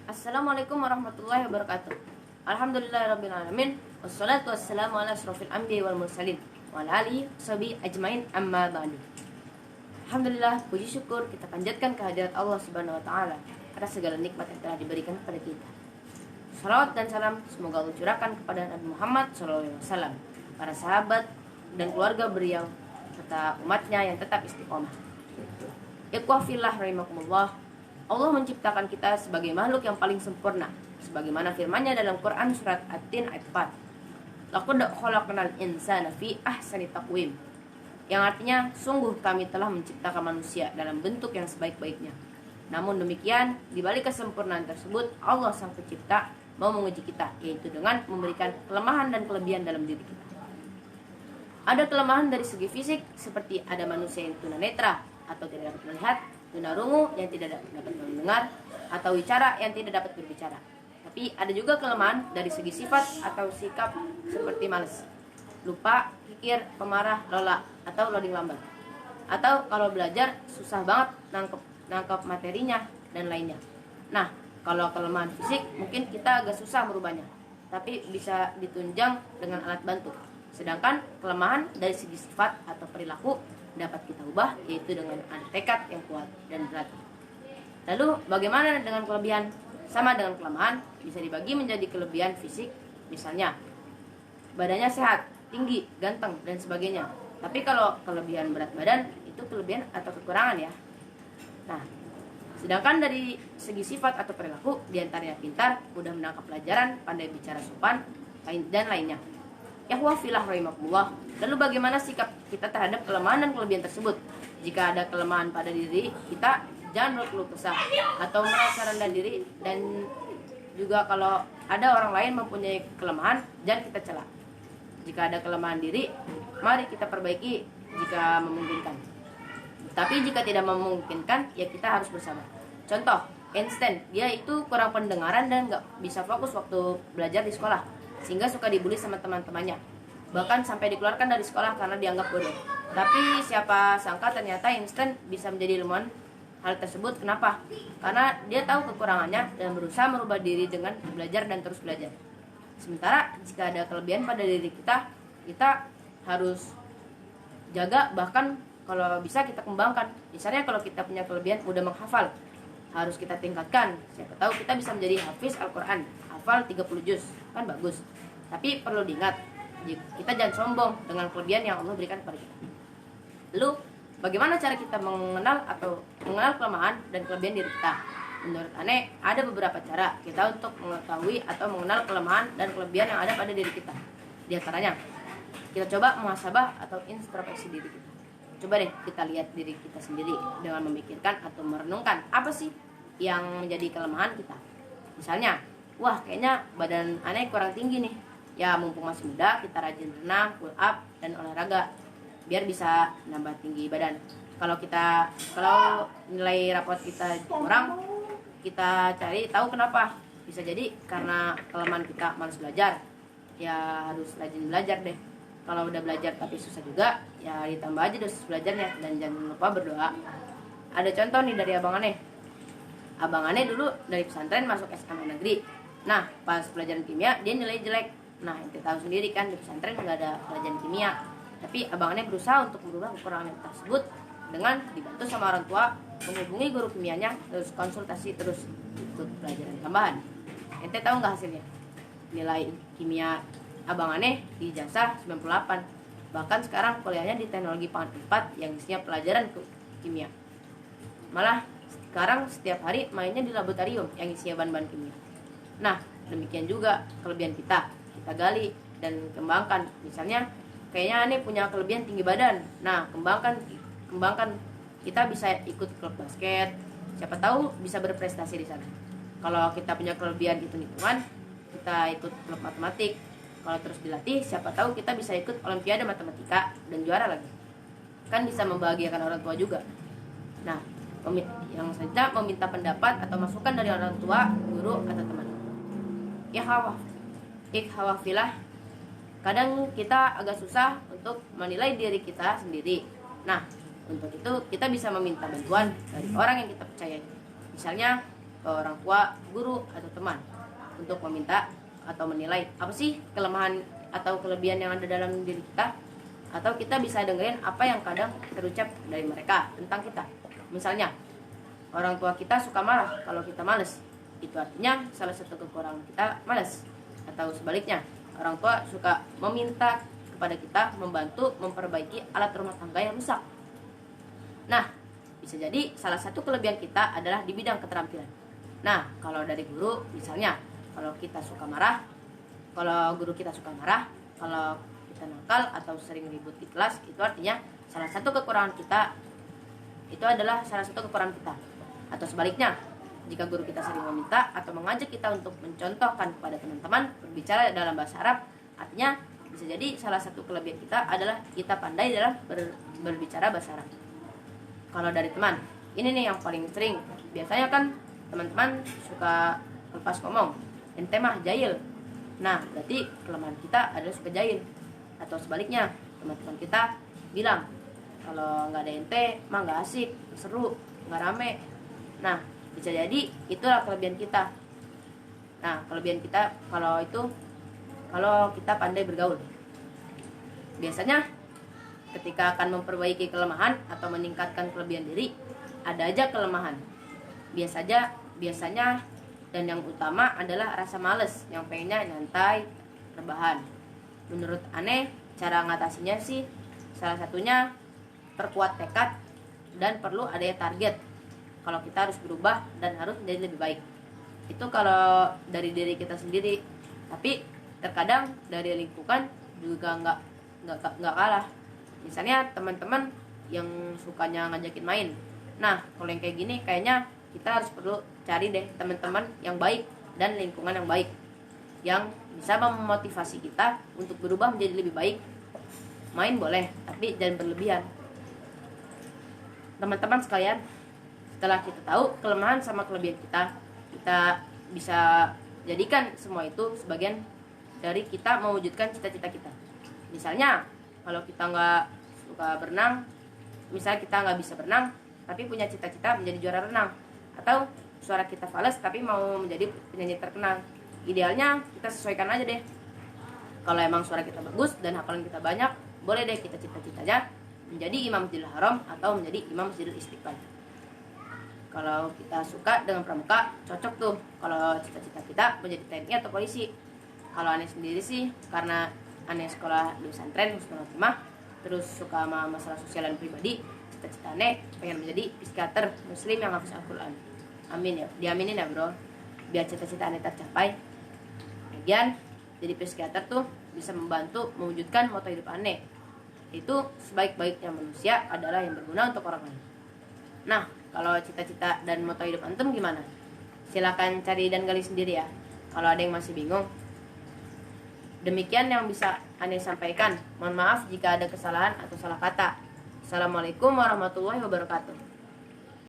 Assalamualaikum warahmatullahi wabarakatuh. Alhamdulillahirabbil alamin wassalatu wassalamu ala asrofil anbiya'i wal mursalin wa ala alihi washabihi ajmain amma ba'du. Alhamdulillah, puji syukur kita panjatkan kehadirat Allah Subhanahu wa taala atas segala nikmat yang telah diberikan kepada kita. Salawat dan salam semoga Allah curahkan kepada Nabi Muhammad SAW, para sahabat dan keluarga beliau serta umatnya yang tetap istiqomah. Ikhwah fillah rahimakumullah, Allah menciptakan kita sebagai makhluk yang paling sempurna, sebagaimana firman-Nya dalam Quran surat At-Tin ayat 4. Laqad khalaqnal insana fi ahsani taqwim, yang artinya sungguh kami telah menciptakan manusia dalam bentuk yang sebaik-baiknya. Namun demikian, di balik kesempurnaan tersebut, Allah Sang Pencipta mau menguji kita, yaitu dengan memberikan kelemahan dan kelebihan dalam diri kita. Ada kelemahan dari segi fisik, seperti ada manusia yang tunanetra atau tidak dapat melihat, tunarungu yang tidak dapat mendengar, atau wicara yang tidak dapat berbicara. Tapi ada juga kelemahan dari segi sifat atau sikap, seperti malas, lupa, kikir, pemarah, lola, atau loading lambat. Atau kalau belajar susah banget nangkep materinya dan lainnya. Nah, kalau kelemahan fisik mungkin kita agak susah merubahnya, tapi bisa ditunjang dengan alat bantu. Sedangkan kelemahan dari segi sifat atau perilaku dapat kita ubah, yaitu dengan ada tekad yang kuat dan berlatih. Lalu bagaimana dengan kelebihan? Sama dengan kelemahan, bisa dibagi menjadi kelebihan fisik, misalnya badannya sehat, tinggi, ganteng, dan sebagainya. Tapi kalau kelebihan berat badan, itu kelebihan atau kekurangan ya. Nah, sedangkan dari segi sifat atau perilaku, diantaranya pintar, mudah menangkap pelajaran, pandai bicara sopan, dan lainnya. Ikhwah fillah rahimakumullah. Lalu bagaimana sikap kita terhadap kelemahan dan kelebihan tersebut? Jika ada kelemahan pada diri kita, jangan berkeluh kesah atau merasa rendah diri, dan juga kalau ada orang lain mempunyai kelemahan, jangan kita cela. Jika ada kelemahan diri, mari kita perbaiki jika memungkinkan. Tapi jika tidak memungkinkan, ya kita harus bersabar. Contoh, Einstein, dia itu kurang pendengaran dan gak bisa fokus waktu belajar di sekolah, sehingga suka dibully sama teman-temannya. Bahkan sampai dikeluarkan dari sekolah karena dianggap bodoh. Tapi siapa sangka ternyata Einstein bisa menjadi ilmuwan. Hal tersebut kenapa? Karena dia tahu kekurangannya dan berusaha merubah diri dengan belajar dan terus belajar. Sementara jika ada kelebihan pada diri kita, kita harus jaga, bahkan kalau bisa kita kembangkan. Misalnya kalau kita punya kelebihan mudah menghafal, harus kita tingkatkan. Siapa tahu kita bisa menjadi hafiz Al-Quran, hafal 30 juz, kan bagus. Tapi perlu diingat, kita jangan sombong dengan kelebihan yang Allah berikan kepada kita. Lalu bagaimana cara kita mengenal kelemahan dan kelebihan diri kita? Menurut Ane, ada beberapa cara kita untuk mengetahui atau mengenal kelemahan dan kelebihan yang ada pada diri kita. Di antaranya, kita coba muhasabah atau introspeksi diri kita. Coba deh kita lihat diri kita sendiri dengan memikirkan atau merenungkan apa sih yang menjadi kelemahan kita. Misalnya, wah kayaknya badan Ane kurang tinggi nih. Ya mumpung masih muda, kita rajin renang, pull up, dan olahraga biar bisa nambah tinggi badan. Kalau nilai rapot kita kurang, kita cari tahu kenapa. Bisa jadi karena kelemahan kita malas belajar. Ya harus rajin belajar deh. Kalau udah belajar tapi susah juga, ya ditambah aja dosis belajarnya, dan jangan lupa berdoa. Ada contoh nih dari abang Ane. Abang Ane dulu dari pesantren masuk SMA negeri. Nah, pas pelajaran kimia dia nilai jelek. Nah, kita tahu sendiri kan di pesantren nggak ada pelajaran kimia. Tapi abang Ane berusaha untuk merubah kekurangan tersebut dengan dibantu sama orang tua, menghubungi guru kimianya, terus konsultasi, terus ikut pelajaran tambahan. Ente tahu nggak hasilnya? Nilai kimia abang Ane di ijazah 98. Bahkan sekarang kuliahnya di teknologi pangan 4 yang isinya pelajaran kimia. Malah sekarang setiap hari mainnya di laboratorium yang isinya bahan-bahan kimia. Nah, demikian juga kelebihan kita gali dan kembangkan. Misalnya kayaknya Ane punya kelebihan tinggi badan. Nah, kembangkan. Kita bisa ikut klub basket. Siapa tahu bisa berprestasi di sana. Kalau kita punya kelebihan hitung-hitungan, kita ikut klub matematik. Kalau terus dilatih, siapa tahu kita bisa ikut olimpiade matematika dan juara lagi. Kan bisa membahagiakan orang tua juga. Nah, yang selanjutnya meminta pendapat atau masukan dari orang tua, guru, atau teman. Ikhwah fillah, kadang kita agak susah untuk menilai diri kita sendiri. Nah, untuk itu kita bisa meminta bantuan dari orang yang kita percayai. Misalnya ke orang tua, guru, atau teman untuk meminta atau menilai apa sih kelemahan atau kelebihan yang ada dalam diri kita. Atau kita bisa dengerin apa yang kadang terucap dari mereka tentang kita. Misalnya, orang tua kita suka marah kalau kita males. Itu artinya salah satu kekurangan kita malas. Atau sebaliknya, orang tua suka meminta kepada kita membantu memperbaiki alat rumah tangga yang rusak. Nah, bisa jadi salah satu kelebihan kita adalah di bidang keterampilan. Nah, kalau dari guru misalnya, kalau kita suka marah, kalau guru kita suka marah, kalau kita nakal atau sering ribut di kelas, itu artinya salah satu kekurangan kita, itu adalah salah satu kekurangan kita. Atau sebaliknya, jika guru kita sering meminta atau mengajak kita untuk mencontohkan kepada teman-teman berbicara dalam bahasa Arab, artinya bisa jadi salah satu kelebihan kita adalah kita pandai dalam berbicara bahasa Arab. Kalau dari teman, ini nih yang paling sering. Biasanya kan teman-teman suka lepas ngomong, ente mah jahil. Nah, berarti kelemahan kita adalah suka jahil. Atau sebaliknya, teman-teman kita bilang kalau nggak ada ente mah nggak asik, nggak seru, nggak rame. Nah, bisa jadi itulah kelebihan kita. Nah, kelebihan kita kalau kita pandai bergaul. Biasanya ketika akan memperbaiki kelemahan atau meningkatkan kelebihan diri, ada aja kelemahan. Biasanya dan yang utama adalah rasa males yang pengennya nyantai, rebahan. Menurut Aneh, cara ngatasinya sih salah satunya perkuat tekad dan perlu adanya target. Kalau kita harus berubah dan harus menjadi lebih baik. Itu kalau dari diri kita sendiri. Tapi terkadang dari lingkungan juga nggak kalah. Misalnya teman-teman yang sukanya ngajakin main. Nah, kalau yang kayak gini kayaknya kita harus perlu cari deh teman-teman yang baik dan lingkungan yang baik, yang bisa memotivasi kita untuk berubah menjadi lebih baik. Main boleh, tapi jangan berlebihan. Teman-teman sekalian, setelah kita tahu kelemahan sama kelebihan kita bisa jadikan semua itu sebagian dari kita mewujudkan cita-cita kita. Misalnya, kalau kita nggak suka berenang, misalnya kita nggak bisa berenang, tapi punya cita-cita menjadi juara renang. Atau suara kita fals tapi mau menjadi penyanyi terkenal. Idealnya kita sesuaikan aja deh. Kalau emang suara kita bagus dan hafalan kita banyak, boleh deh kita cita-citanya menjadi imam Masjidil Haram atau menjadi imam Masjidil Istiqlal. Kalau kita suka dengan pramuka, cocok tuh. Kalau cita-cita kita menjadi TNI atau polisi. Kalau Aneh sendiri sih, karena Aneh sekolah di pesantren Husnul Khotimah, terus suka sama masalah sosial dan pribadi, cita-cita Aneh pengen menjadi psikiater muslim yang hafiz Al-Quran. Amin ya, diaminin ya bro, biar cita-cita Aneh tercapai. Kemudian jadi psikiater tuh bisa membantu mewujudkan moto hidup Aneh, itu sebaik-baiknya manusia adalah yang berguna untuk orang lain. Nah, kalau cita-cita dan moto hidup antum gimana? Silakan cari dan gali sendiri ya, kalau ada yang masih bingung. Demikian yang bisa Aneh sampaikan. Mohon maaf jika ada kesalahan atau salah kata. Assalamualaikum warahmatullahi wabarakatuh.